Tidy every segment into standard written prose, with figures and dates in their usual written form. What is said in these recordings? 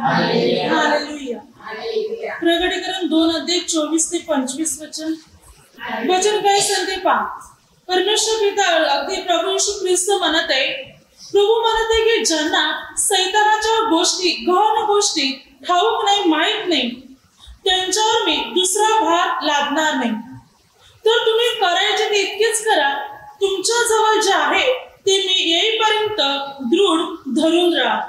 Hallelujah. प्रकटीकरण 2:24-25 वचन. वचन काय सांगते पहा. परमेश्वर पिता अगदी प्रभू येशू ख्रिस्त म्हणत आहे, प्रभू म्हणत आहे की ज्यांना सैतानाच्या गोष्टी गहन गोष्टी ठाऊक नाही, माहित नाही, त्यांच्यावर मी दुसरा भार लादणार नाही. तर तुम्ही करायचे ते इतकेच करा, तुमच्या जवळ जे आहे ते मी येईपर्यंत दृढ धरून राहा.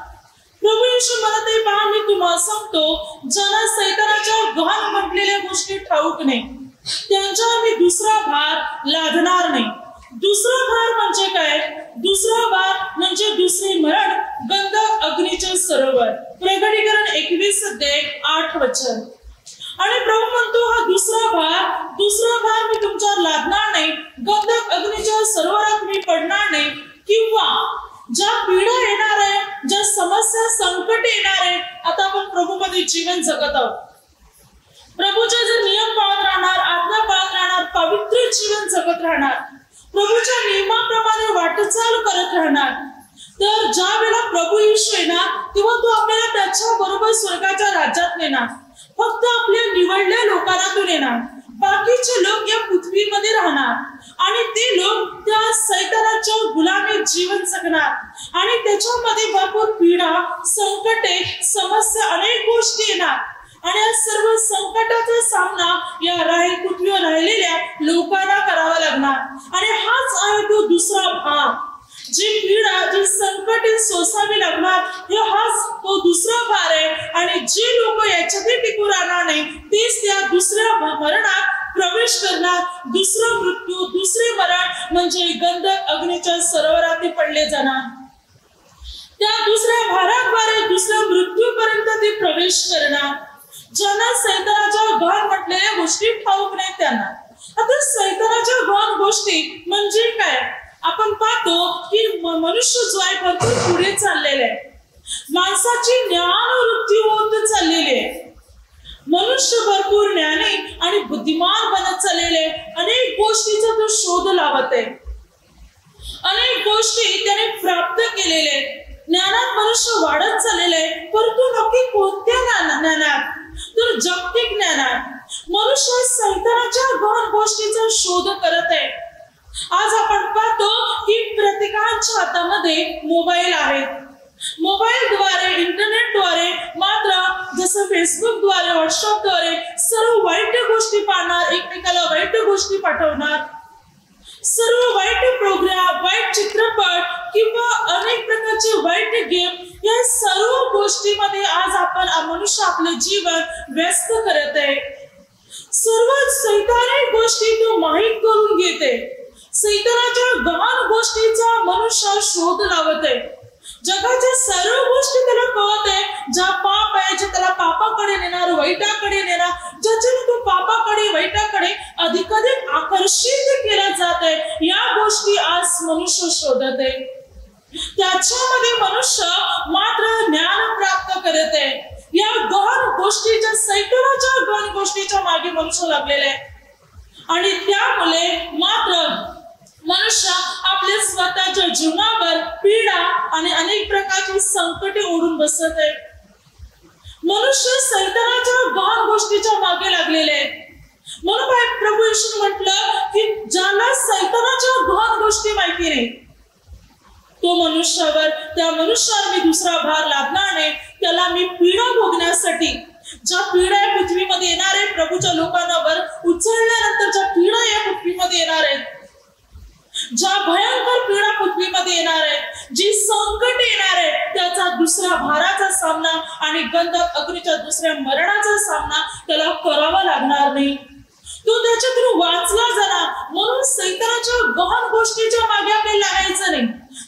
प्रभू येशू म्हणत आहे, पहा मी तुम्हाला सांगतो, ज्यांना सैतानाच्या गहन म्हटलेल्या गोष्टी ठाऊक नाही, त्यांच्यावर मी दुसरा भार लादणार नाही. दुसरा भार म्हणजे काय? दुसरा भार म्हणजे दुसरे मरण, गंधक अग्नीचे सरोवर. प्रकटीकरण 21:8 वचन. आणि प्रभू म्हणतो हा दुसरा भार मी तुमच्यावर लादणार नाही, गंधक अग्नीच्या सरोवरात मी पडणार नाही, किंवा ज्या पीडा येणार आहे, ज्या समस्या संकट येणार आहे. आता आपण प्रभूमध्ये जीवन जगत आहोत. प्रभूचे जे नियम पाळत राहणार, आज्ञा पाळत राहणार, पवित्र जीवन जगत राहणार, प्रभूच्या नियमाप्रमाणे वाटचाल करत राहणार, तर ज्या वेळेला प्रभू येशू येणार तेव्हा तो आपल्याला त्याच्या बरोबर स्वर्गाच्या राज्यात नेणार. फक्त आपल्या निवडल्या लोकांना तो नेणार. बाकीचे लोक या पृथ्वीमध्ये राहणार आणि ते लोक त्या सैतानाच्या गुलामीत जीवन जगणार आणि त्याच्यामध्ये भरपूर पीडा, संकटे, समस्या, अनेक गोष्टी येणार आणि या सर्व संकटाचा सामना या पृथ्वीवर राहिलेल्या लोकांना करावा लागणार. आणि हाच आहे तो दुसरा भाग. जी पीडा, जी संकटे सोसावी लागणार, हाच तो दुसरा भार आहे. आणि जे लोक याच्यातही टिकून राहणार नाही तेच त्या दुसऱ्या मरणात प्रवेश करणार. दुसरा मृत्यू, दुसरे मरण म्हणजे गंधक अग्नीच्या सरोवरात पडले जाणार. त्या दुसऱ्या भाराद्वारे दुसऱ्या मृत्यूपर्यंत ते प्रवेश करणार. ज्यांना सैतानाच्या गहन म्हटलेल्या गोष्टी ठाऊक नाही त्यांना. आता सैतानाच्या गहन गोष्टी म्हणजे काय? आपण पाहतो की मनुष्य जो आहे भरपूर पुढे चाललेला आहे. माणसाची ज्ञान वृद्धी होत चाललेली आहे. मनुष्य भरपूर ज्ञानी आणि बुद्धिमान बनत चाललेले. अनेक गोष्टीचा तो शोध लावत आहे. अनेक गोष्टी त्याने प्राप्त केलेले आहेत. ज्ञानात मनुष्य वाढत चाललेला आहे. परंतु नक्की कोणत्या ज्ञानात? तर जागतिक ज्ञानात. मनुष्य सैतानाच्या गहन गोष्टीचा शोध करत आहे. आज आपण पाहतो की प्रत्येकाच्या हातामध्ये मोबाईल आहेत. मोबाईलद्वारे, इंटरनेटद्वारे, मात्र जसं फेसबुकद्वारे, व्हॉट्सअपद्वारे सर्व वाईट गोष्टी पाहणार, एकमेकाला वाईट गोष्टी पाठवणार, सर्व वाईट प्रोग्राम, वाईट चित्रपट किंवा अनेक प्रकारचे वाईट गेम, या सर्व गोष्टीमध्ये आज मनुष्य आपले जीवन व्यस्त करत आहे. सर्व सैतानिक गोष्टी तो माहीत करून घेते. सैतानाच्या गहन गोष्टीचा मनुष्य शोध लावत आहे. जगाच्या सर्व गोष्टी त्याला कळत आहे. ज्या पाप आहे, जे त्याला पापाकडे नेणार, वाईटाकडे नेणार, ज्याच्याने तो पापाकडे, वाईटाकडे अधिकाधिक आकर्षित केला जात आहे, या गोष्टी आज मनुष्य शोधत आहे. त्याच्यामध्ये मनुष्य मात्र ज्ञान प्राप्त करत आहे. या गहन गोष्टीच्या, सैतानाच्या गहन गोष्टीच्या मागे मनुष्य लागलेला आहे. आणि त्यामुळे मात्र मनुष्य आपल्या स्वतःच्या जीवनावर पीडा आणि अनेक प्रकारची संकटे ओढून बसत आहे. मनुष्य सैतानाच्या गहन गोष्टीच्या मागे लागलेले आहेत. म्हणून प्रभू येशूने म्हटलं की ज्याला सैतानाच्या गहन गोष्टी माहिती नाही, त्या मनुष्यावर मी दुसरा भार लादणार नाही. त्याला मी पीडा भोगण्यासाठी, ज्या पीडा पृथ्वीमध्ये येणार आहे, प्रभूच्या लोकांवर उचलल्यानंतर ज्या पीडा या पृथ्वीमध्ये येणार आहेत, ज्या भयंकर पीडा पृथ्वीमध्ये येणार आहे, जी संकट येणार आहे, त्याचा दुसऱ्या भाराचा सामना आणि गंधक अग्नीच्या दुसऱ्या मरणाचा सामना त्याला करावा लागणार नाही. तो त्याच्यातून वाचला जाणार. म्हणून सैतानाच्या गहन गोष्टीच्या मागे आपल्याला लागायचं नाही.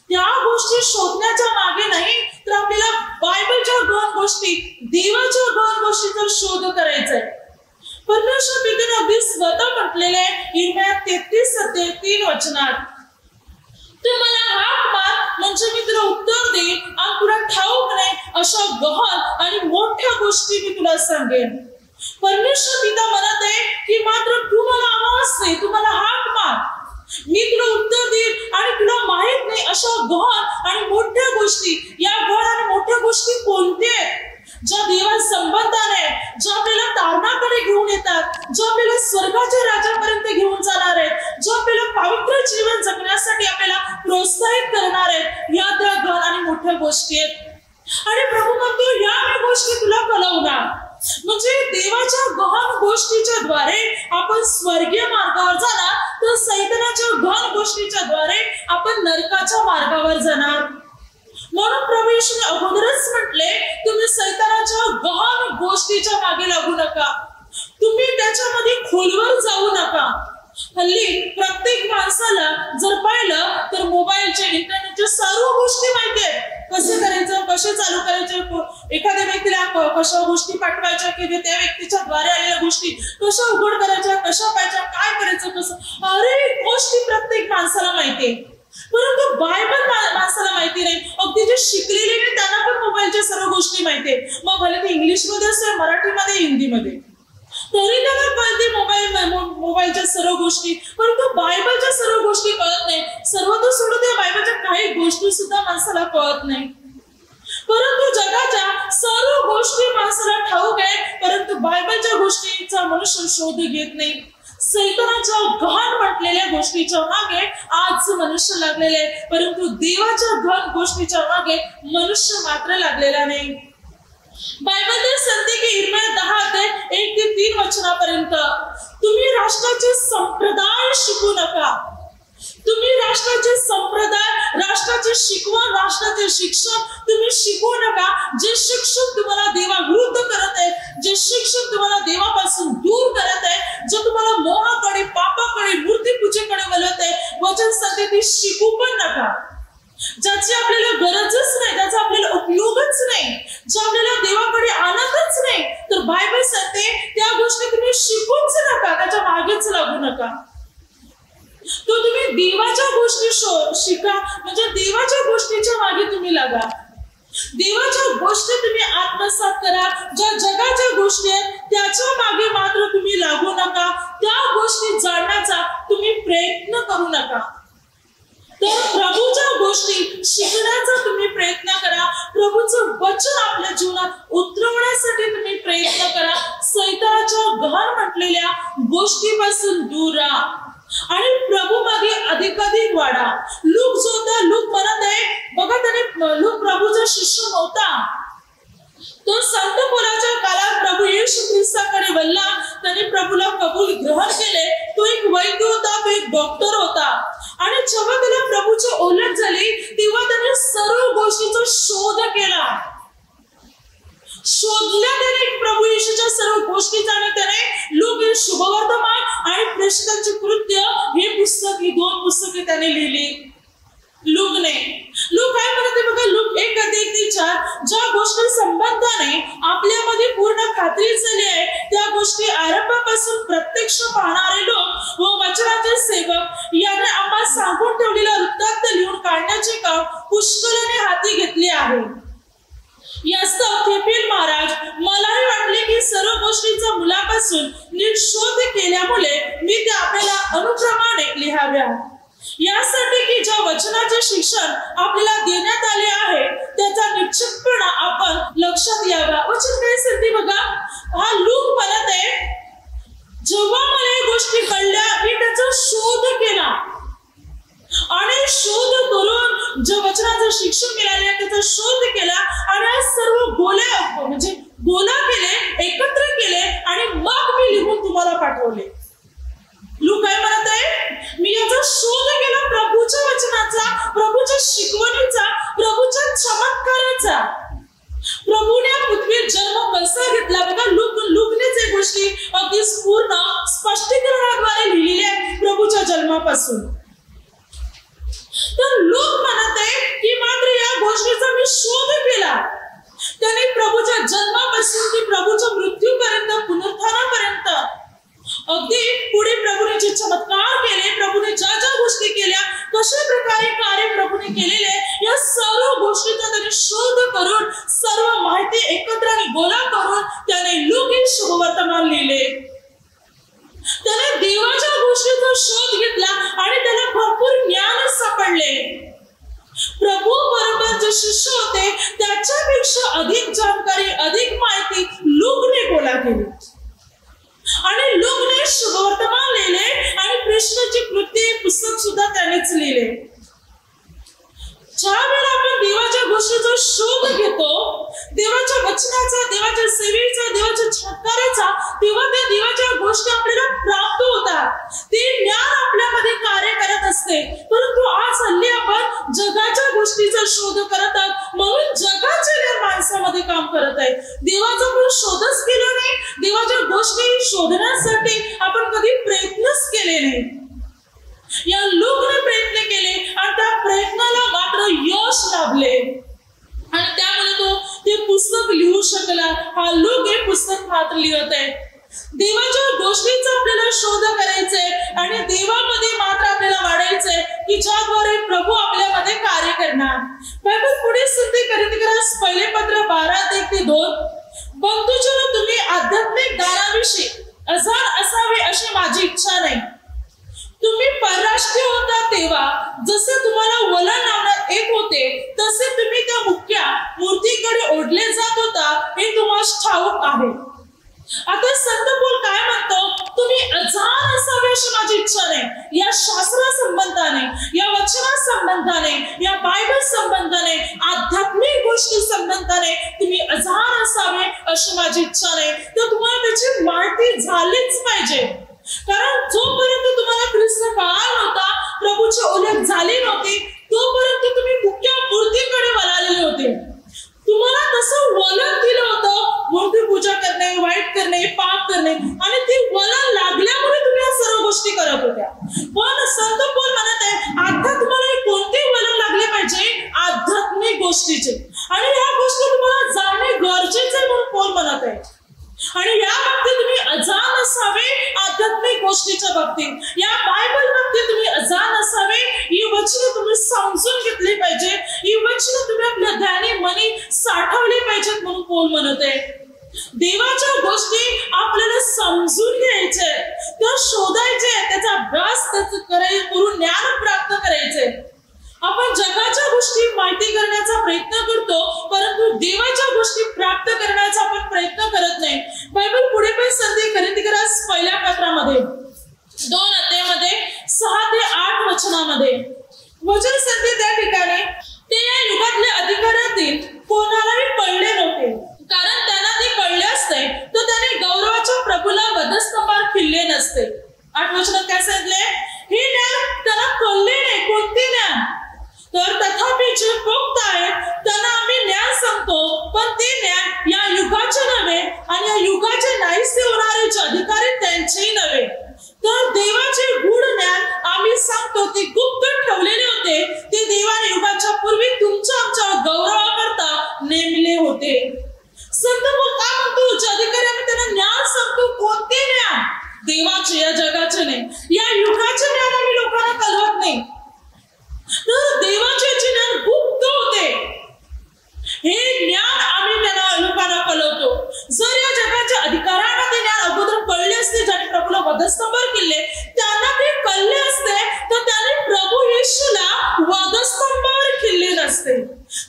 त्या गोष्टी शोधण्याच्या मागे नाही, तर आपल्याला बायबलच्या गहन गोष्टी, देवाच्या गहन गोष्टीचा शोध करायचा आहे. परमेश्वर पित्याने अगदी स्वतः म्हटलेले आहे इर्मिया 33:3 वचनात, तुम्हाला हाक मार म्हणजे मी तुला उत्तर देईन आणि तुला ठाऊक नाही अशा गहन आणि मोठ्या गोष्टी मी तुला सांगेन. परमेश्वर पिता म्हणत आहे की मात्र तू मला आवाज दे, तुम्हाला हाक मार, मी तुला उत्तर देईन आणि तुला माहित नाही अशा गहन आणि मोठ्या गोष्टी. या गहन आणि मोठ्या गोष्टी कोणत्या आहेत? ज्या देवा संबंधाने, ज्या आपल्याला तारणाकडे घेऊन येतात, ज्या आपल्याला स्वर्गाच्या राज्यापर्यंत घेऊन जाणार आहेत, ज्या आपल्याला पवित्र जीवन जगण्यासाठी आपल्याला प्रोत्साहित करणार आहेत, या त्या गहन आणि मोठ्या गोष्टी आहेत. आणि प्रभू म्हणतो या मी गोष्टी तुला कळवणार. म्हणजे देवाच्या गहन गोष्टीच्या द्वारे आपण स्वर्गीय मार्गावर जाणार, तर सैतानाच्या गहन गोष्टीच्या द्वारे आपण नरकाच्या मार्गावर जाणार. म्हणून प्रभू येशूने अगोदरच म्हटले, तुम्ही सैतानाच्या गहन गोष्टीच्या मागे लागू नका, तुम्ही त्याच्यामध्ये खोलवर जाऊ नका. हल्ली प्रत्येक माणसाला जर पाहिलं तर मोबाईलच्या, इंटरनेटच्या सर्व गोष्टी माहिती आहेत. कसं करायचं, कसे चालू करायचे, एखाद्या व्यक्तीला कशा गोष्टी पाठवायच्या किंवा त्या व्यक्तीच्या द्वारे आलेल्या गोष्टी कशा उघड करायच्या, कशा पाहिजे, काय करायचं, कसं, अरे गोष्टी प्रत्येक माणसाला माहिती आहे. परंतु बायबल माणसाला माहिती नाही. अगदी जे शिकलेले नाही त्यांना पण मोबाईलच्या सर्व गोष्टी माहिती आहे. मग भले ते इंग्लिश मध्ये असेल, मराठीमध्ये, हिंदीमध्ये, तरी त्याला कळते मोबाईलच्या सर्व गोष्टी. परंतु बायबलच्या सर्व गोष्टी कळत नाही. सर्व तर सोडून द्या, बायबलच्या काही गोष्टी सुद्धा माणसाला कळत नाही. परंतु जगाच्या सर्व गोष्टी माणसाला ठाऊक आहे, परंतु बायबलच्या गोष्टीचा मनुष्य शोध घेत नाही. सैतानाच्या गहन म्हटलेल्या गोष्टीच्या मागे आज मनुष्य लागलेले आहे, परंतु देवाच्या गहन गोष्टीच्या मागे मनुष्य मात्र लागलेला नाही. बायबल सांगते की इर्मिया 10:1-3 तुम्ही राष्ट्राचे संप्रदाय शिकू नका. तुम्ही राष्ट्राचे संप्रदाय, राष्ट्राचे शिकवण, राष्ट्राचे शिक्षण तुम्ही शिकू नका. जे शिक्षण तुम्हाला देवाविरुद्ध करत आहे, जे शिक्षण तुम्हाला देवापासून दूर करत आहे, जे तुम्हाला मोहाकडे, पापाकडे, मूर्तीपूजेकडे वळवत आहे, वचन सांगते ती शिकू पण नका. ज्याची आपल्याला गरजच नाही, त्याचा आपल्याला उपयोगच नाही, जे आपल्याला देवाकडे आणतच नाही, तर बायबल सांगते त्या गोष्टी तुम्ही शिकूच नका, त्याच्या मागेच लागू नका. तो तुम्ही देवाच्या गोष्टी शिका, म्हणजे देवाच्या गोष्टीच्या मागे तुम्ही लागा. देवाच्या गोष्टी तुम्ही आत्मसात करा. ज्या जगाच्या गोष्टी आहेत त्याच्या मागे मात्र तुम्ही लागू नका. त्या गोष्टी जाणण्याचा तुम्ही प्रयत्न करू नका. तर प्रभूच्या गोष्टी शिकण्याचा तुम्ही प्रयत्न करा. प्रभूचं वचन आपल्या जीवनात उतरवण्यासाठी तुम्ही प्रयत्न करा. सैतानाच्या गहन म्हटलेल्या गोष्टीपासून दूर राहा आणि प्रभू मध्ये अधिकाधिक वाढा. लूक जो होता, लूक म्हणत आहे बघा, त्याने लूक प्रभूचा शिष्य नव्हता. तो संत पौलाच्या काळात प्रभू येशू ख्रिस्ताकडे वळला, त्याने प्रभूला कबूल ग्रहण केले. तो एक वैद्य होता, तो एक डॉक्टर होता. आणि जेव्हा त्याला प्रभूची ओळख झाली तेव्हा त्याने सर्व गोष्टीचा शोध केला. शोधल्या त्याने प्रभू येशूच्या सर्व गोष्टीचा, आणि त्याने लूक हे शुभवर्तमान आणि प्रेषितांचे कृत्य हे पुस्तक, ही 2 पुस्तके त्याने लिहिली. लूक काय म्हणते बघा, लूक 1:1-4 ज्या गोष्टी संबंधाने आपल्यामध्ये पूर्ण खात्री झाली आहे, त्या गोष्टी आरंभापासून प्रत्यक्ष पाहणारे लोक व वचनाचे सेवक याने आम्हाला सांगून ठेवलेला वृत्तांत लिहून काढण्याचे काम पुष्कळाने हाती घेतले आहे. यास्तव थेफील महाराज, मलाही वाटले की सर्व गोष्टींचा मुलापासून नीट शोध केल्यामुळे मी त्या आपल्याला अनुक्रमाने लिहाव्या, यासाठी की ज्या वचनाचे शिक्षण आपल्याला देण्यात आले आहे त्याचा निश्चितपणा आपण लक्षात यावा. वचन काय सांगते बघा, हा लूक म्हणत आहे, जेव्हा मला या गोष्टी कळल्या मी त्याचा शोध केला आणि शोध करून जे वचनाचं शिक्षण मिळाले त्याचा शोध केला आणि सर्व गोला केले, एकत्र केले आणि मग मी लिहून तुम्हाला पाठवले. लूक काय म्हणत आहे, मी याचा शोध केला प्रभूच्या वचनाचा, प्रभूच्या शिकवणीचा, प्रभूच्या चमत्काराचा. प्रभूने पृथ्वीत जन्म कसा घेतला बघा, लूकनेच या गोष्टी अगदी पूर्ण स्पष्टीकरणाद्वारे लिहिलेल्या आहेत प्रभूच्या जन्मापासून. तर लूक म्हणत आहे की मात्र या गोष्टीचा मी शोध केला. त्याने प्रभूच्या जन्मापासून ते प्रभूच्या मृत्यूपर्यंत, पुनरुत्थानापर्यंत अगदी पुढे प्रभूने जे चमत्कार केले, प्रभूने ज्या ज्या गोष्टी केल्या, कशा प्रकारे कार्य प्रभूने केलेले, या सर्व गोष्टीचा त्याने शोध करून सर्व माहिती एकत्र आणि गोळा करून त्याने लूक हे शुभवर्तमान लिहिले. त्याने देवाच्या गोष्टीचा शोध घेतला आणि त्याला भरपूर ज्ञान सापडले. प्रभू बरोबर जे शिष्य होते त्या त्याच्यापेक्षा अधिक जानकारी, अधिक माहिती लूकने गोळा केली आणि लूकने शुभवर्तमान लिहिले आणि कृष्णाची कृती पुस्तक सुद्धा त्यानेच लिहिले. ज्या वेळेला आपण देवाच्या गोष्टीचा शोध घेतो, देवाच्या वचनाचा, देवाच्या सेवेचा, देवाच्या चमत्काराचा, तेव्हा त्या देवाच्या गोष्टी आपल्याला प्राप्त होतात. ते ज्ञान आपल्यामध्ये कार्य करत असते. परंतु आज हल्ली आपण जगाच्या गोष्टीचा शोध करत आहोत, म्हणून जगाचे ज्ञान माणसामध्ये काम करत आहे. देवाचा आपण शोधच केला नाही. देवाच्या गोष्टी शोधण्यासाठी आपण कधी प्रयत्नच केले नाही. या लोकने प्रयत्न केले आणि त्या प्रयत्नाला मात्र यश लाभले आणि त्यामुळे तो ते पुस्तक लिहू शकला. हा लोक हे पुस्तक मात्र लिहत आहे. देवाच्या गोष्टीचा आपल्याला शोध करायचंय आणि देवामध्ये मात्र आपल्याला वाढायचंय की ज्याद्वारे प्रभू आपल्यामध्ये कार्य करणार. बायबल पुढे सांगते कोरिन्थीकरास पहिले पत्र 12:1-2, बंधुजनो, तुम्ही आध्यात्मिक दानाविषयी अजाण असावे अशी माझी इच्छा नाही. तुम्ही परराष्ट्रीय होता तेव्हा जसे तुम्हाला वलन लावण्यात येत होते, तसे तुम्ही त्या मुख्य मूर्तीकडे ओढले जात होता, हे तुम्हाला ठाऊक आहे. आता संत पौल काय म्हणतो, तुम्ही अजाण असावे अशी माझी इच्छा नाही. या शास्त्रा संबंधाने, या वचना संबंधाने, या बायबल संबंधाने, आध्यात्मिक गोष्टी संबंधाने तुम्ही अजाण असावे अशी माझी इच्छा नाही. तर तुम्हाला त्याची माहिती झालीच पाहिजे. कारण जोपर्यंत तुम्हाला ख्रिस्त कळाला नव्हता, प्रभूची ओळख झाली नव्हती, तोपर्यंत तुम्ही मुख्य मूर्तीकडे वळालेले होते. तुम्हाला तसं वलन दिलं होतं, मूर्ती पूजा करणे, वाईट करणे, पाप करणे, आणि ती वलन लागल्यामुळे तुम्ही या सर्व गोष्टी करत होत्या. पण संत पौल म्हणत आहे, आता तुम्हाला कोणते वलन लागले पाहिजे? आध्यात्मिक गोष्टीचे. आणि या गोष्टी तुम्हाला जाणणे गरजेचे आहे म्हणून पौल म्हणत आहे. आणि या बाबतीत तुम्ही अजाण असावे, आध्यात्मिक गोष्टीच्या बाबतीत, या बायबल बाबतीत तुम्ही अजाण असावे. ही वचनं तुम्ही समजून घेतली पाहिजे. ही वचनं तुम्ही आपल्या ध्यानी मनी साठवली पाहिजेत म्हणून पौल म्हणत आहे. देवाच्या गोष्टी आपल्याला समजून घ्यायचे, त्या शोधायचे, त्याचा अभ्यास करून ज्ञान प्राप्त करायचे. आपण जगाच्या गोष्टी माहिती करण्याचा प्रयत्न करतो, परंतु देवाच्या गोष्टी प्राप्त करण्याचा आपण प्रयत्न करत नाही. बायबल पुढे पण सांगते कोरिन्थीकरास पहिल्या पत्रामध्ये 2 अध्यायामध्ये 6 ते 8 वचनामध्ये वचन सांगते त्या ठिकाणी, ते या युगातले अधिकारातील कोणालाही कळले नव्हते, कारण त्यांना ते कळले असते तर त्याने गौरवाच्या प्रभूला वधस्तंभावर खिल्ले नसते. 8 वचनात काय सांगितले? हे ज्ञान त्यांना कळले नाही. कोणते ज्ञान? तर तथापि जे पोक्त आहेत त्यांना आम्ही ज्ञान सांगतो, पण ते ज्ञान या युगाचे नव्हे आणि या युगाचे नाहीसे होणारे जे अधिकारी त्यांचेही नव्हे. तर देवाचे गूढ ज्ञान आम्ही सांगतो, ते गुप्त ठेवलेले होते, ते देवाने युगाच्या पूर्वी तुमच्या आमच्या गौरवाकरता नेमले होते. संत पौल काय म्हणतो, जे अधिकारी आम्ही त्यांना ज्ञान सांगतो, कोणते ज्ञान? देवाचे, या जगाचे नाही, या युगाचे ज्ञान आम्ही लोकांना कळवत नाही. तर देवाचे ज्ञान गुप्त होते, हे ज्ञान आम्ही त्यांना लोकांना कळवतो. जर या जगाच्या अधिकाऱ्यांना ते ज्ञान अगोदर कळले असते, ज्याने प्रभूला वधस्तंभावर केले, त्यांना ते कळले असते, तर त्याने प्रभू येशूला वधस्तंभावर खिल्ले नसते.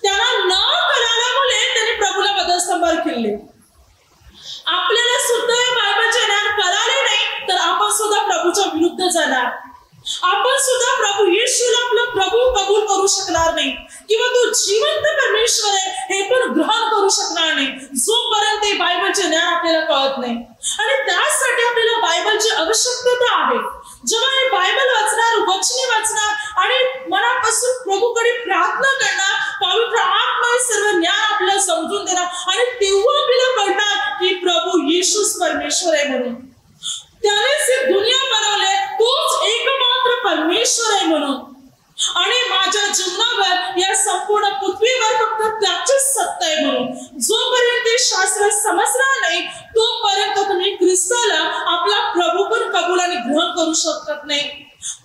त्यांना न कळाल्यामुळे त्याने प्रभूला वधस्तंभावर खिल्ले. आपल्याला सुद्धा या बायबलचे ज्ञान कळाले नाही तर आपण सुद्धा प्रभूच्या विरुद्ध जाणार. आपण सुद्धा प्रभू येशूला आपला प्रभू कबूल करू शकणार नाही, किंवा तो जिवंत परमेश्वर आहे हे पण ग्रहण करू शकणार नाही, जोपर्यंत बायबलचे ज्ञान आपल्याला कळत नाही. आणि त्यासाठी आपल्याला बायबलची आवश्यकता आहे. जेव्हा हे बायबल वाचणार, वचने वाचणार आणि मनापासून प्रभूकडे प्रार्थना करणार, पवित्र आत्मा सर्व ज्ञान आपल्याला समजून देणार आणि तेव्हा आपल्याला कळणार की प्रभू येशूच परमेश्वर आहे म्हणून. त्यानेच ही दुनिया बनवले, तोच एकमात्र परमेश्वर आहे म्हणून. आणि माझ्या जीवनावर, या संपूर्ण पृथ्वीवर फक्त त्याचीच सत्ता आहे म्हणून. जोपर्यंत ते शास्त्र समजणार नाही, तोपर्यंत तुम्ही ख्रिस्ताला आपला प्रभू पण कबूल आणि ग्रहण करू शकत नाही.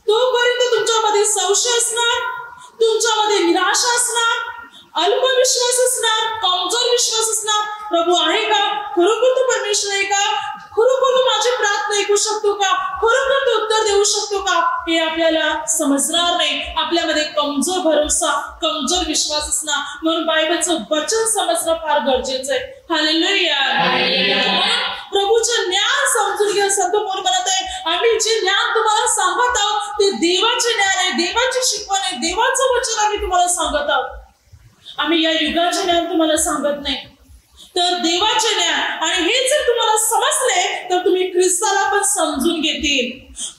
तोपर्यंत तुमच्यामध्ये संशय असणार, तुमच्यामध्ये निराशा असणार, अल्पविश्वास असणार, कमजोर विश्वास असणार. प्रभू आहे का? खरोखर तो परमेश्वर आहे का? खरोखर तू माझी प्रार्थना ऐकू शकतो का, खरोखर तू उत्तर देऊ शकतो का, हे आपल्याला समजणार नाही. आपल्यामध्ये कमजोर भरोसा, कमजोर विश्वास असणार. म्हणून बायबलचं वचन समजणं फार गरजेचं आहे. हालेलुया. प्रभूचं ज्ञान समजून घ्या. संत पौल म्हणत आहे, आम्ही जे ज्ञान तुम्हाला सांगत आहोत ते देवाचे ज्ञान आहे, देवाची शिकवण आहे, देवाचं वचन आम्ही तुम्हाला सांगत आहोत. आम्ही या युगाचे ज्ञान तुम्हाला सांगत नाही, तर देवाचे ज्ञान. आणि हे जर तुम्हाला समजले तर तुम्ही ख्रिस्ताला पण समजून घेतील,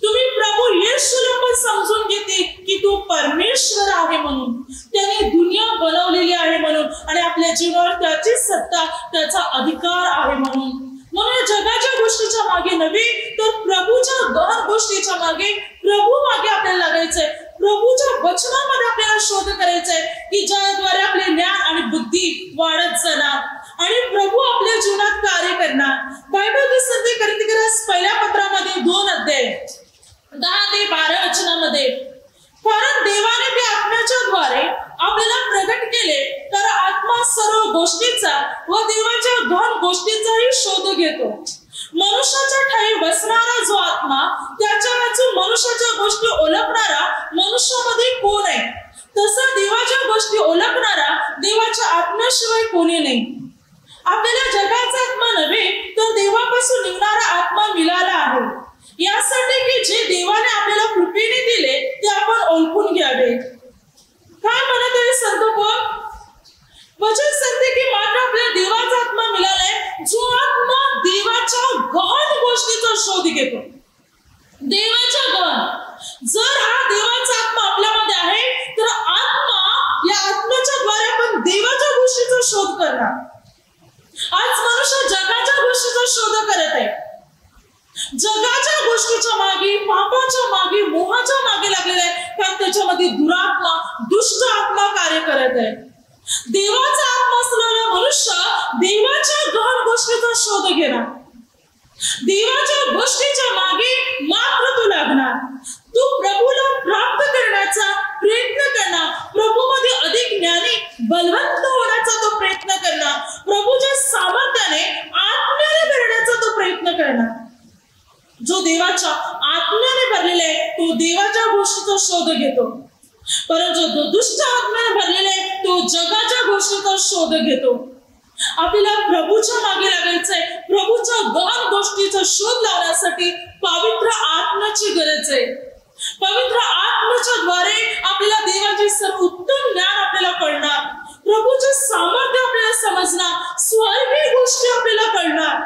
तुम्ही प्रभू येशूला पण समजून घेतील की तो परमेश्वर आहे म्हणून, त्याने दुनिया बनवलेली आहे म्हणून, आणि आपल्या जीवनावर त्याची सत्ता, त्याचा अधिकार आहे म्हणून. म्हणून जगाच्या गोष्टीच्या मागे नव्हे तर प्रभूच्या गहन गोष्टीच्या मागे, प्रभू मागे आपल्याला लागायचंय. प्रभूच्या वचनामध्ये आपल्याला शोध करायचाय की ज्याद्वारे आपले ज्ञान आणि बुद्धी वाढत जाणार आणि प्रभू आपल्या जीवनात कार्य करणार. बायबल सांगते कोरिंथीकरास पहिल्या पत्रामध्ये 2 अध्याय 10 ते 12 वचनामध्ये, कारण देवाने ते आत्म्याच्या द्वारे आपल्याला प्रगट केले, तर आत्मा सर्व गोष्टीचा व देवाच्या गहन गोष्टीचाही शोध घेतो. मनुष्याच्या ठाई बसणारा जो आत्मा, त्याच्या वाचून मनुष्याच्या गोष्टी ओळखणारा मनुष्यामध्ये कोण आहे, तसा देवाच्या गोष्टी ओळखणारा देवाच्या आत्म्याशिवाय कोणी नाही. आपल्याला जगाचा आत्मा नव्हे तर देवापासून निघणारा आत्मा मिळाला आहे, यासाठी की जे देवाने आपल्याला कृपेने दिले ते आपण ओळखून घ्यावे. काय म्हणत आहे संत पौल? वचन सांगते की मात्र आपल्याला देवाचा आत्मा मिळालाय, जो आत्मा देवाच्या गहन गोष्टीचा शोध घेतो. देवाच्या गहन, जर हा देवाचा आत्मा आपल्यामध्ये आहे तर आत्मा, या आत्म्याच्या द्वारे आपण देवाच्या गोष्टीचा शोध करणार. आज मनुष्य जगाच्या गोष्टीचा शोध करत आहे, जगाच्या गोष्टीच्या मागे, पापाच्या मागे, मोहाच्या मागे लागलेला आहे, कारण त्याच्यामध्ये दुरात्मा, दुष्ट आत्मा कार्य करत आहे. देवाचा आत्मा असलेला मनुष्य देवाच्या गहन गोष्टीचा शोध घेणार, देवाच्या गोष्टीच्या मागे मात्र तू लागणार. तू प्रभूला प्राप्त करण्याचा प्रयत्न करणार, प्रभूमध्ये अधिक ज्ञानी, बलवंत होण्याचा तो प्रयत्न करणार, प्रभूच्या सामर्थ्याने, आत्म्याने करण्याचा तो प्रयत्न करणार. जो देवाच्या आत्म्याने भरलेला आहे तो देवाच्या गोष्टीचा शोध घेतो, परंतु जो दुष्ट आत्म्याने भरलेला आहे तो जगाच्या गोष्टीचा शोध घेतो. आपल्याला प्रभूच्या मागे लागायचंय. प्रभूच्या गहन गोष्टीचा शोध लावण्यासाठी पवित्र आत्म्याची गरज आहे. पवित्र आत्म्याच्या द्वारे आपल्याला देवाचे सर्व उत्तम ज्ञान आपल्याला कळणार, प्रभूचे सामर्थ्य आपल्याला समजणार, स्वर्गीय गोष्टी आपल्याला कळणार,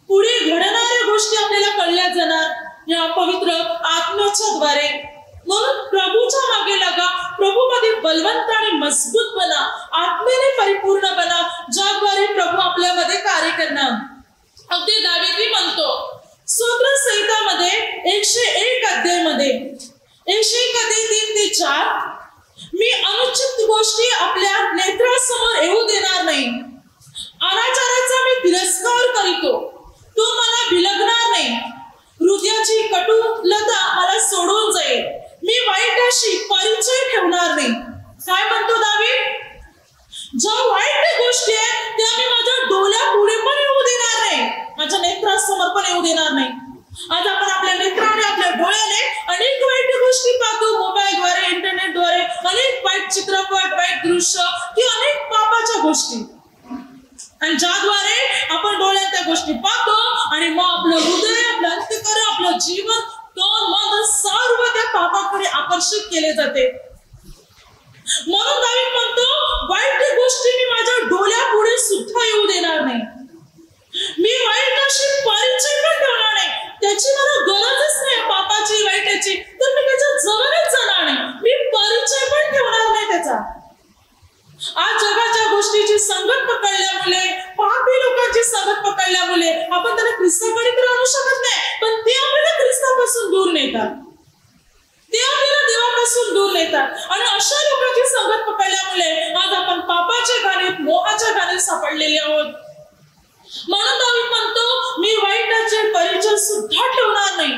पुढे घडणाऱ्या गोष्टी आपल्याला कळल्या जाणार या पवित्र आत्म्याच्या द्वारे. म्हणून प्रभूच्या मागे लागा, प्रभूमध्ये बलवंत आणि मजबूत बना, आत्म्याने परिपूर्ण बना, ज्याद्वारे प्रभू आपल्यामध्ये कार्य करणार. अगदी दावीद म्हणतो स्तोत्र संहितामध्ये 101 अध्यायामध्ये 101 अध्याय 3 ते 4, मी अनुचित गोष्टी आपल्या नेत्रासमोर येऊ देणार नाही, अनाचाराचा मी तिरस्कार करीतो, तो मला बिलगणार नाही, हृदयाची कटुलता मला सोडून जाईल, मी वाईटाशी परिचय ठेवणार नाही. काय म्हणतो दावीद? ज्या वाईट गोष्टी आहेत त्या मी माझ्या डोळ्यापुढे पण येऊ देणार नाही, माझ्या नेत्रासमोर पण येऊ देणार नाही. आज आपण आपल्या नेत्राने, आपल्या डोळ्याने अनेक वाईट गोष्टी पाहतो, मोबाईलद्वारे, इंटरनेटद्वारे, अनेक वाईट चित्रपट, वाईट दृश्य, की अनेक पापाच्या गोष्टी, आणि ज्याद्वारे आपण डोळ्यात त्या गोष्टी पाहतो आणि मग आपलं हृदय, आपलं अंतःकरण, आपलं जीवन, तन, मन सर्व त्या पापाकडे आकर्षित केले जाते. म्हणून दावीद म्हणतो वाईट गोष्टी मी माझ्या डोळ्यापुढे सुद्धा येऊ देणार नाही, मी वाईटाशी परिचय पण ठेवणार नाही, त्याची मला गरजच नाही पापाची, वाईटाची, तर मी त्याच्या जवळच जाणार नाही, मी परिचय पण ठेवणार नाही त्याचा. आज जगाच्या गोष्टीची संगत पकडल्यामुळे, पापी लोकांची संगत पकडल्यामुळे आपण त्यांना ख्रिस्ताकडे तर आणू शकत नाही, पण ते आपल्याला ख्रिस्तापासून दूर नेतात, ते आपल्याला देवापासून दूर नेतात. आणि अशा लोकांची संगत पकडल्यामुळे आज आपण पापाच्या गाडीत, मोहाच्या गाडीत सापडलेले आहोत. म्हणून दावीद म्हणतो मी वाईटाचे परिचय सुद्धा ठेवणार नाही.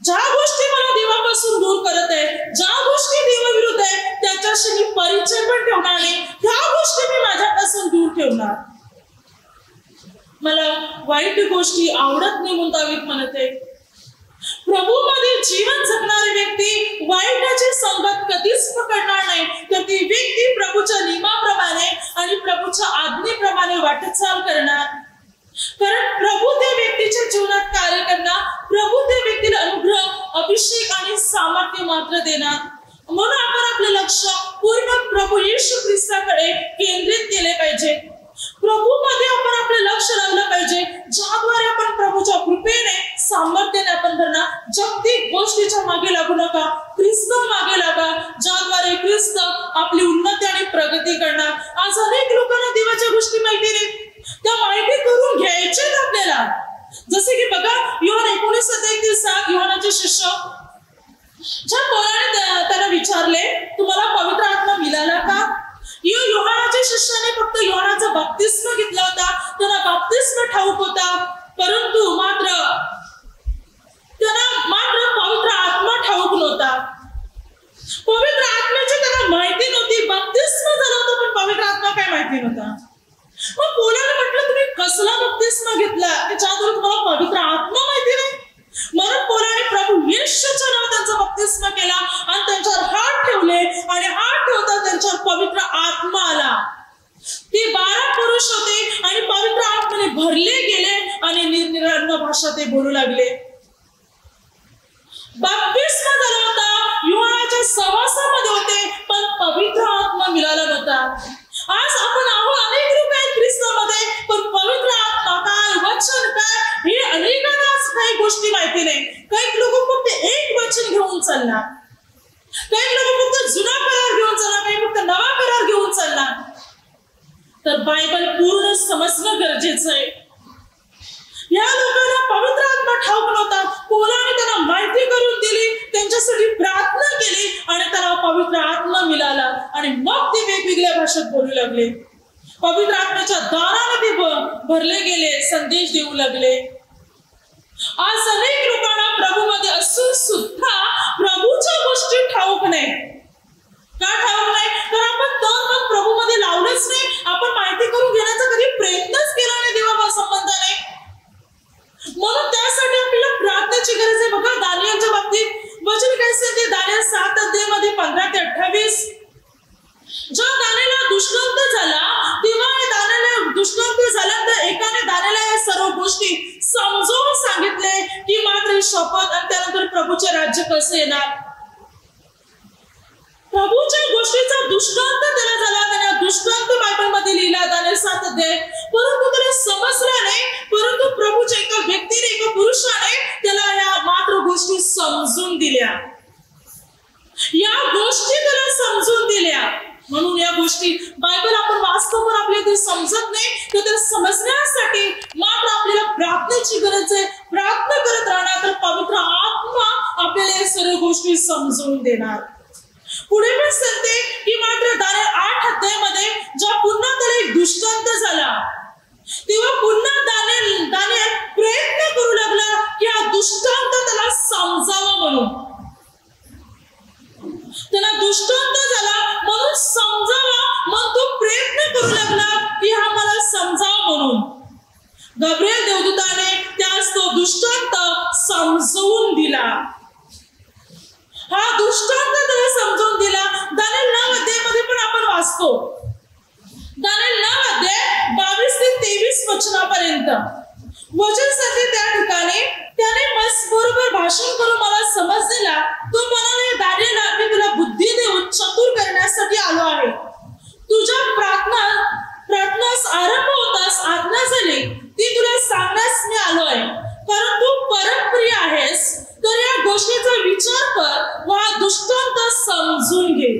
ज्या गोष्टी मला देवापासून दूर करत आहे, ज्या गोष्टी देवाविरुद्ध आहे, त्याच्याशी मी परिचय पण ठेवणार नाही, त्या गोष्टी मी माझ्यापासून दूर ठेवणार. मला वाईट गोष्टी आवडत नाही म्हणून दावीद म्हणत आहे. प्रभूमध्ये जीवन जगणारी व्यक्ती वाईटाची संगत कधीच पकडणार नाही, तर ती व्यक्ती प्रभूच्या नियमाप्रमाणे आणि प्रभूच्या आज्ञेप्रमाणे वाटचाल करणार. कारण प्रभू त्या व्यक्तीच्या जीवनात कार्य करणार, प्रभू त्या व्यक्तीला अनुग्रह, अभिषेक आणि सामर्थ्य मात्र देणार. म्हणून आपण आपले लक्ष पूर्ण प्रभू येशू ख्रिस्ताकडे केंद्रित केले पाहिजे. प्रभूमध्ये आपण आपले लक्ष लावलं पाहिजे, ज्याद्वारे आपण प्रभूच्या कृपेने, सामर्थ्याने आपण धरणार. जागतिक गोष्टीच्या मागे लागू नका, ख्रिस्त मागे लागा, ज्याद्वारे ख्रिस्त आपली उन्नती आणि प्रगती करणार. आज अनेक लोकांना देवाच्या गोष्टी माहिती नाहीत, त्या माहिती करून घ्यायचे आपल्याला. जसे की बघा, योहान 19:1-7, योहानाचे शिष्य ज्या पोराने त्याला विचारले, तुम्हाला पवित्र आत्मा मिळाला का? योहानाच्या शिष्याने फक्त योहानाचा बाप्तिस्म घेतला होता, त्यांना बाप्तिस्म ठाऊक होता, परंतु त्यांना मात्र पवित्र आत्मा ठाऊक नव्हता. पवित्र आत्म्याची त्यांना माहिती नव्हती. बाप्तिस्म झाला होता पण पवित्र आत्मा काय माहिती नव्हता. मग पोराने म्हटलं, तुम्ही कसला बाप्तिस्म घेतला की ज्याद्वारे तुम्हाला पवित्र आत्मा माहिती नाही? म्हणून पोराने प्रभू येशूच्या नावात त्यांचा बाप्तिस्म केला आणि त्यांच्यावर हात ठेवले आणि हात ठेवता त्यांच्यावर पवित्र आत्मा आला. ते 12 पुरुष होते आणि पवित्र आत्म्याने भरले गेले आणि निरनिराळ्या भाषा ते बोलू लागले. बाप्तिस्म झाला होता, योहानाच्या सहवासामध्ये होते, पण पवित्र आत्मा मिळाला नव्हता. आज आपण अनेक लोक आहेत ख्रिस्तामध्ये, पण पवित्र आत्मा काय, वचन काय, हे अनेकांना काही गोष्टी माहिती नाही. काही लोक फक्त एक वचन घेऊन चालणार, काही लोक फक्त जुना करार घेऊन चालणार, काही फक्त नवा करार घेऊन चालणार. तर बायबल पूर्ण समजणं गरजेचं आहे. या लोकांना पवित्र आत्मा ठाऊक नव्हता. पोलाने त्यांना माहिती करून दिली, त्यांच्यासाठी प्रार्थना केली आणि त्यांना पवित्र आत्मा मिळाला आणि मग ते वेगवेगळ्या भाषेत बोलू लागले. पवित्र आत्म्याच्या दाराने ते भरले गेले, संदेश देऊ लागले. आज अनेक लोकांना प्रभूमध्ये असून सुद्धा प्रभूच्या गोष्टी ठाऊक नाही. का ठाऊक नाही? तर आपण तर प्रभूमध्ये लावलंच नाही, आपण माहिती करून घेण्याचा कधी प्रयत्नच केला नाही देवा संबंधाने. म्हणून त्यासाठी आपल्याला प्रार्थनेची गरज आहे. बघा, दानियेलच्या बाबतीत वचन काय सांगते, दानियेल 7:15 ते 28. जेव्हा दानियेलला दुष्टांत झाला, तेव्हा दानियेलला दुष्टांत झाल्यानंतर एकाने दानियेलला या सर्व गोष्टी समजावून सांगितले की मात्र शपथ आणि त्यानंतर प्रभूचे राज्य कसे येणार. प्रभूच्या गोष्टीचा दृष्टांत त्याला झाला, त्याने दृष्टांत बायबलमध्ये लिहिला दानियेल 7 परंतु त्याला समजला नाही. परंतु प्रभूच्या एका व्यक्तीने, एका पुरुषाने त्याला या मात्र गोष्टी समजून दिल्या, या गोष्टी त्याला समजून दिल्या. म्हणून या गोष्टी बायबल आपण वाचतो पण आपल्याला ते समजत नाही, तर ते समजण्यासाठी मात्र आपल्याला प्रार्थनेची गरज आहे. प्रार्थना करत राहणार तर पवित्र आत्मा आपल्याला या सर्व गोष्टी समजून देणार. पुढे पण सांगते की मात्र दानियेल 8 जेव्हा पुन्हा त्याला एक दृष्टांत झाला, तेव्हा पुन्हा दानियेल प्रयत्न करू लागला की हा दृष्टांत त्याला समजावा म्हणून. त्याला दृष्टांत झाला म्हणून समजावा, मग तो प्रयत्न करू लागला की हा मला समजावा म्हणून. गब्रिएल देवदूताने त्यास तो दृष्टांत समजवून दिला. हा दृष्टांत त्याला समजून दिला. दानियेल 9 पण आपण वाचतो. दानियेल 9 22 ते 23 वचनापर्यंत वचन सांगते, त्या ठिकाणी त्याने बरोबर भाषण करून मला समज दिला. तो म्हणाले, दानियेला, मी तुला बुद्धी देऊन चतुर करण्यासाठी आलो आहे. तुझ्या प्रार्थनास आरंभ होतास आज्ञा झाली, ती तुला सांगण्यास मी आलो आहे. कारण तू परमप्रिय आहेस, तर या गोष्टीचा विचार कर व हा दृष्टांत समजून घे.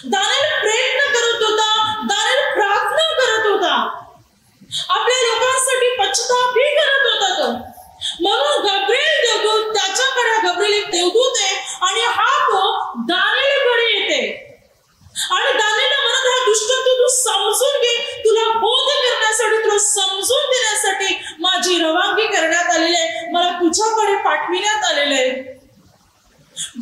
दानियेल प्रयत्न करत होता, दानियेल प्रार्थना करत होता, आपल्या लोकांसाठी पश्चाताप ही करत होता तो. म्हणून गब्रिएल देवदूत, त्याच्याकडे गब्रिएल एक देवदूत आहे आणि हा तो दानियेलकडे येते आणि दानियेलला म्हणत, हा दृष्टांत तू समजून घे, तुला बोध करण्यासाठी, तुला समजून देण्यासाठी माझी रवानगी करण्यात आलेली आहे, मला तुझ्याकडे पाठविण्यात आलेले आहे.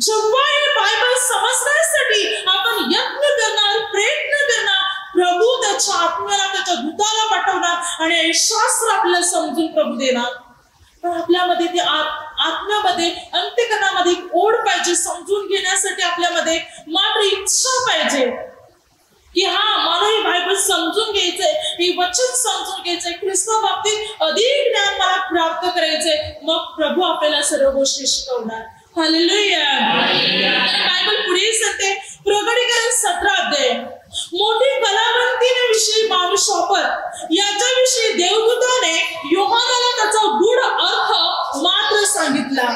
जेव्हा हे बायबल समजण्यासाठी आपण यत्न करणार, प्रयत्न करणार, प्रभू त्याच्या आत्म्याला, त्याच्या दूताला पाठवणार आणि शास्त्र आपल्याला समजून प्रभू देणार, पण आपल्यामध्ये ती आत्म्यामध्ये अंतःकरणामध्ये ओढ पाहिजे, समजून घेण्यासाठी आपल्यामध्ये मात्र इच्छा पाहिजे की हा मला ही बायबल समजून घ्यायचंय, हे वचन समजून घ्यायचंय, ख्रिस्ता बाबतीत अधिक ज्ञान मला प्राप्त करायचंय, मग प्रभू आपल्याला सर्व गोष्टी शिकवणार. हालेलुया. बायबल पुढे सांगते प्रकटीकरण 17 अध्याय, मोठी कलावंतीने 22 शपथ याच्याविषयी देवदूताने योहानाला त्याचा गूढ अर्थ मात्र सांगितला.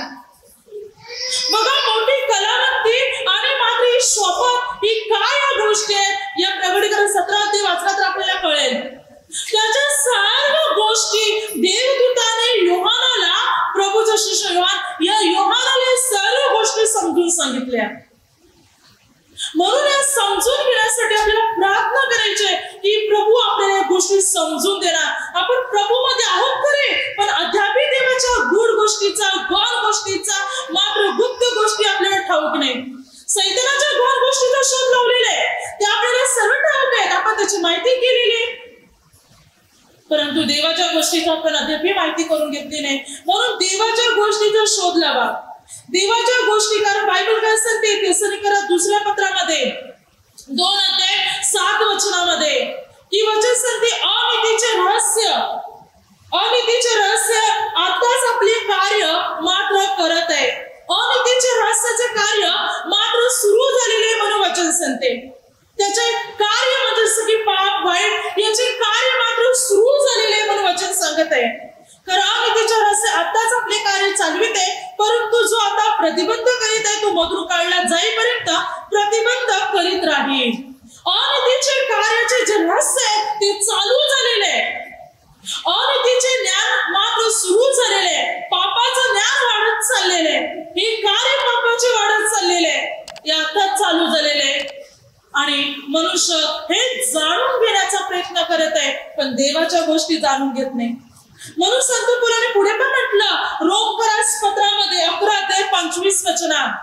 बघा, मोठी कलावंती आणि मात्र ही शपथ ही काय या गोष्टी आहेत या प्रकटीकरण 17 अध्याय वाचला तर आपल्याला कळेल. त्याच्या सर्व गोष्टी देवदूताने योहानाला, प्रभूचा शिष्य योहानाला सर्व गोष्टी समजून सांगितल्या. म्हणून या समजून घेण्यासाठी आपल्याला प्रार्थना करायची की प्रभू आपल्याला या गोष्टी समजून देणार. आपण प्रभू मध्ये आहोत खरे, पण अद्यापही देवाच्या गूढ गोष्टीचा, गौण गोष्टीचा, मात्र गुप्त गोष्टी आपल्याला ठाऊक नाही. सैतानाच्या गौण गोष्टीचा शोध लावलेला आहे, ते आपल्याला सर्व ठाऊक आहेत, आपण त्याची माहिती केलेली आहे, परंतु देवाच्या गोष्टीचा आपण अद्यापही माहिती करून घेतली नाही. म्हणून देवाच्या गोष्टीचा शोध लावा. देवाच्या गोष्टी, कारण बायबल काय सांगते तेसलोनिकरा दुसऱ्या पत्रामध्ये 2 अध्याय 7 वचनामध्ये की वचन सांगते अनितीचे रहस्य आताच आपले कार्य मात्र करत आहे. अनितीचे रहस्याचे कार्य मात्र सुरू झालेले म्हणून वचन सांगते. त्याचे कार्य म्हणजे जसं की पाप वाईट याचे कार्य मात्र सुरू झालेले म्हणून वचन सांगत आहे. कारण अनितीचे रहस्य आताच आपले कार्य चालवित आहे, परंतु जो आता प्रतिबंध करीत आहे तो मधून काढला जाईपर्यंत प्रतिबंध करीत राहील. अनितीचे कार्याचे जे रहस्य आहे ते चालू झालेले आहे. अनितीचे ज्ञान मात्र सुरू झालेले आहे. पापाचं ज्ञान वाढत चाललेले आहे. हे कार्य पापाचे वाढत चाललेले आहे. हे आताच चालू झालेले आहे आणि मनुष्य हे जाणून घेण्याचा प्रयत्न करत आहे, पण देवाच्या गोष्टी जाणून घेत नाही. म्हणून संत पौलाने पुढे पण म्हटलं रोमकरास पत्रामध्ये 11 अध्याय 25 वचनात,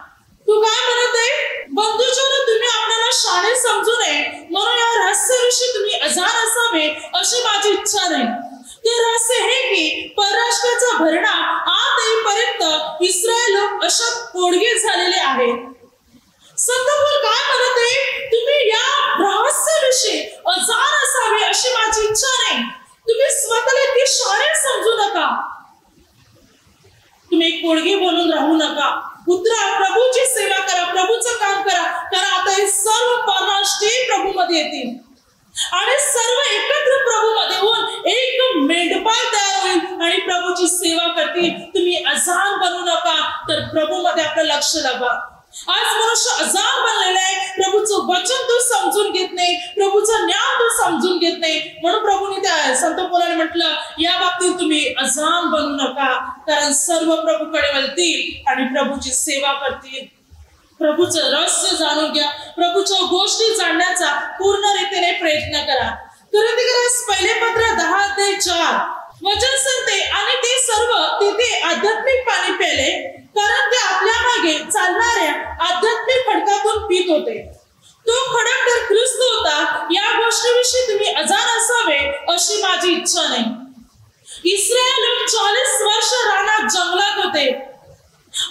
तू काय म्हणत आहे? बंधूजनो, तुम्ही आपल्याला शाळे समजू नये म्हणून या रहस्याविषयी तुम्ही अजाण असावे अशी माझी इच्छा नाही. ते रहस्य हे की परराष्ट्राचा भरणा आत येईपर्यंत इस्रायल लोक अशा पोडगे झालेले आहेत. संत पौल काय म्हणत आहे? तुम्ही या रहस्याविषयी अजाण असावे अशी माझी इच्छा नाही. तुम्ही स्वतःला ती शाळे समजू नका. तुम्ही एक पोळगी बनून राहू नका. उतरा, प्रभूची सेवा करा, प्रभूचं काम करा. कारण आता हे सर्व परराष्ट्रीय प्रभू मध्ये येतील आणि सर्व एकत्र प्रभू मध्ये होऊन एक मेंढपाळ तयार होईल आणि प्रभूची सेवा करतील. तुम्ही अजाण बनू नका, तर प्रभू मध्ये आपलं लक्ष लावा. आज मनुष्य अजाण बनलेला आहे. प्रभूचं वचन तो समजून घेत नाही, प्रभूचं ज्ञान तो समजून घेत नाही. म्हणून प्रभूने त्या संत पौलाने म्हटलं या बाबतीत तुम्ही अजाण बनू नका, कारण सर्व प्रभूकडे वळतील आणि प्रभूची सेवा करतील. प्रभूचं रहस्य जाणून घ्या. प्रभूच्या गोष्टी जाणण्याचा पूर्ण रीतीने प्रयत्न करा. कोरिन्थीकरास पहिले पत्र 10 अध्याय 4 वचन सांगते, आणि ते सर्व तिथे आध्यात्मिक पाणी प्याले, कारण ते आपल्या मागे चालणाऱ्या आध्यात्मिक खडकातून पीत होते. तो खडक तर ख्रिस्त होता. या गोष्टीविषयी तुम्ही अजाण असावे अशी माझी इच्छा नाही. इस्रायल लोक 40 वर्ष रानात जंगलात होते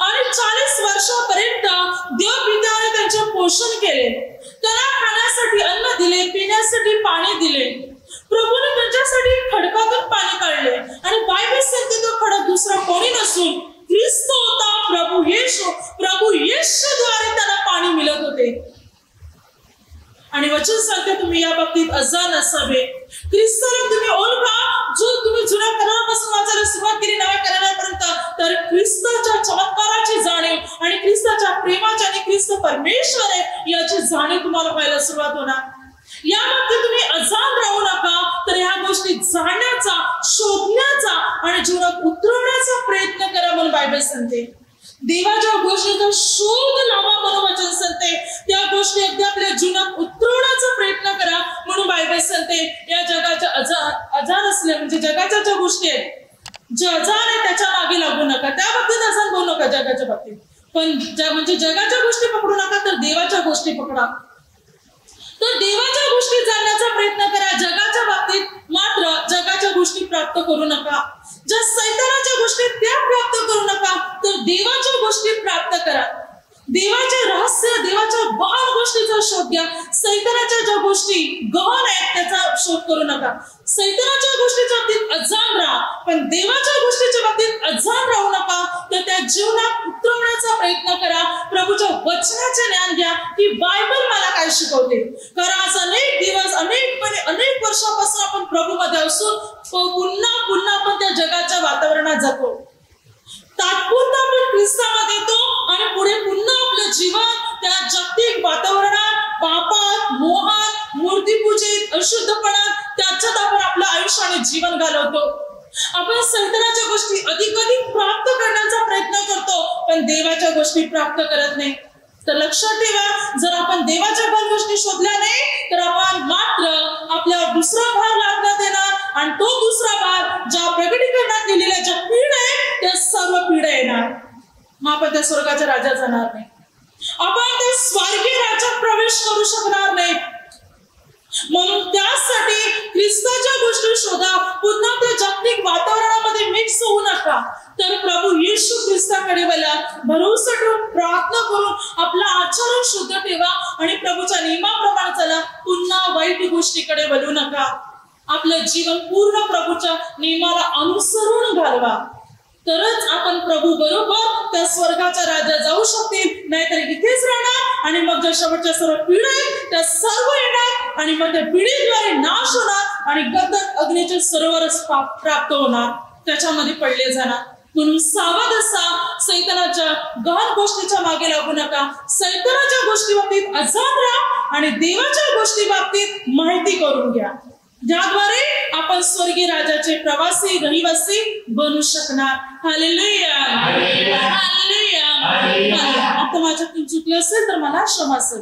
आणि 40 वर्षापर्यंत देव पित्याने त्यांचे पोषण केले. त्यांना खाण्यासाठी अन्न दिले, पिण्यासाठी पाणी दिले. प्रभूने त्यांच्यासाठी खडकातून पाणी काढले आणि बायबल सांगते तो खडक दुसरा कोणी नसून ख्रिस्त होता, प्रभू येशूद्वारे त्यांना पाणी मिळत होते. आणि वचन सांगते तुम्ही या बाबतीत अजाण नसावे. ख्रिस्ताला तुम्ही ओळखा, जो तुम्ही जुन्या करारापासून वाचायला सुरुवात केली नव्या करारापर्यंत, तर ख्रिस्ताच्या चमत्काराची जाणीव आणि ख्रिस्ताच्या प्रेमाची आणि ख्रिस्त परमेश्वर आहे याची जाणीव तुम्हाला व्हायला सुरुवात होणार. या बाबतीत तुम्ही अजाण राहू नका, तर ह्या गोष्टी जाणण्याचा, शोधण्याचा आणि जीवनात उतरवण्याचा प्रयत्न करा म्हणून बायबल सांगते. देवाच्या गोष्टीचा शोध लावा म्हणून वचन सांगते. त्या गोष्टी अगदी आपल्या जीवनात उतरवण्याचा प्रयत्न करा म्हणून बायबल सांगते. या जगाच्या अजाण असल्या म्हणजे जगाच्या ज्या गोष्टी आहेत, जे अजाण आहे त्याच्या मागे लागू नका. त्या बाबतीत अजाण बोलू नका जगाच्या बाबतीत, पण म्हणजे जगाच्या गोष्टी पकडू नका, तर देवाच्या गोष्टी पकडा. तर देवाच्या गोष्टी जाणण्याचा प्रयत्न करा. जगाच्या बाबतीत मात्र जगाच्या गोष्टी प्राप्त करू नका, ज्या सैतानाच्या गोष्टी त्या प्राप्त करू नका, तर देवाच्या गोष्टी प्राप्त करा. देवाचे रहस्य, देवाच्या गहन गोष्टीचा शोध घ्या. सैतानाच्या ज्या गोष्टी गहन आहेत त्याचा शोध करू नका. सैतानाच्या गोष्टीच्या बाबतीत अजाण राहा, पण देवाच्या गोष्टीच्या बाबतीत अजाण राहू नका. तर त्या जीवनात उतरवण्याचा प्रयत्न करा. प्रभूच्या वचनाचे ज्ञान घ्या की बायबल मला काय शिकवते. कारण आज अनेक दिवस, अनेक वर्षापासून आपण प्रभूमध्ये असून पुन्हा पुन्हा आपण त्या जगाच्या वातावरणात जातो. तात्पुरता आपण ख्रिस्तामध्ये येतो आणि पुढे पुन्हा आपलं जीवन त्या जागतिक वातावरणात, पापात, मोहात, मूर्तीपूजेत, अशुद्धपणात त्याच्यात आपण आपलं आयुष्य आणि जीवन घालवतो. आपण सैतानाच्या गोष्टी अधिक प्राप्त करण्याचा प्रयत्न करतो, पण देवाच्या गोष्टी प्राप्त करत नाही. तर लक्षात ठेवा, जर आपण देवाच्या पण गोष्टी शोधल्या नाही तर आपण मात्र आपल्यावर दुसरा भार लादण्यात येणार आणि तो दुसरा भार ज्या प्रकटीकरणात दिलेल्या ज्या पीड आहे त्या सर्व पीड येणार. मग आपण त्या स्वर्गाच्या राज्यात जाणार नाही. आपण त्या स्वर्गीय राज्यात प्रवेश करू शकणार नाही. म्हणून त्यासाठी ख्रिस्ताच्या गोष्टी शोधा. पुन्हा त्या जागतिक वातावरणामध्ये मिक्स होऊ नका. तर प्रभू येशू ख्रिस्ताकडे वळा, भरोसा ठेवून प्रार्थना करून आपला आचरण शुद्ध ठेवा आणि प्रभूच्या नियमाप्रमाणे चला. पुन्हा वाईट गोष्टीकडे वळू नका. आपलं जीवन पूर्ण प्रभूच्या नियमाला अनुसरून घालवा. तरच आपण प्रभू बरोबर त्या स्वर्गाच्या राज्यात जाऊ शकतील. नाहीतर इथेच राहणार आणि मग ज्या शेवटच्या सर्व पिढ्या आहेत त्या सर्व येणार आणि मग त्या पिढीद्वारे नाश होणार आणि गंधक अग्नीचे सरोवरच प्राप्त होणार, त्याच्यामध्ये पडले जाणार. म्हणून सावध असा, सैतानाच्या गहन गोष्टीच्या मागे लागू नका. सैतानाच्या गोष्टी बाबतीत अजाण राहा आणि देवाच्या गोष्टी बाबतीत माहिती करून घ्या, ज्याद्वारे आपण स्वर्गीय राजाचे प्रवासी, रहिवासी बनू शकणार. Hallelujah, hallelujah. आता माझ्यातून चुकलं असेल तर मला क्षमा असेल.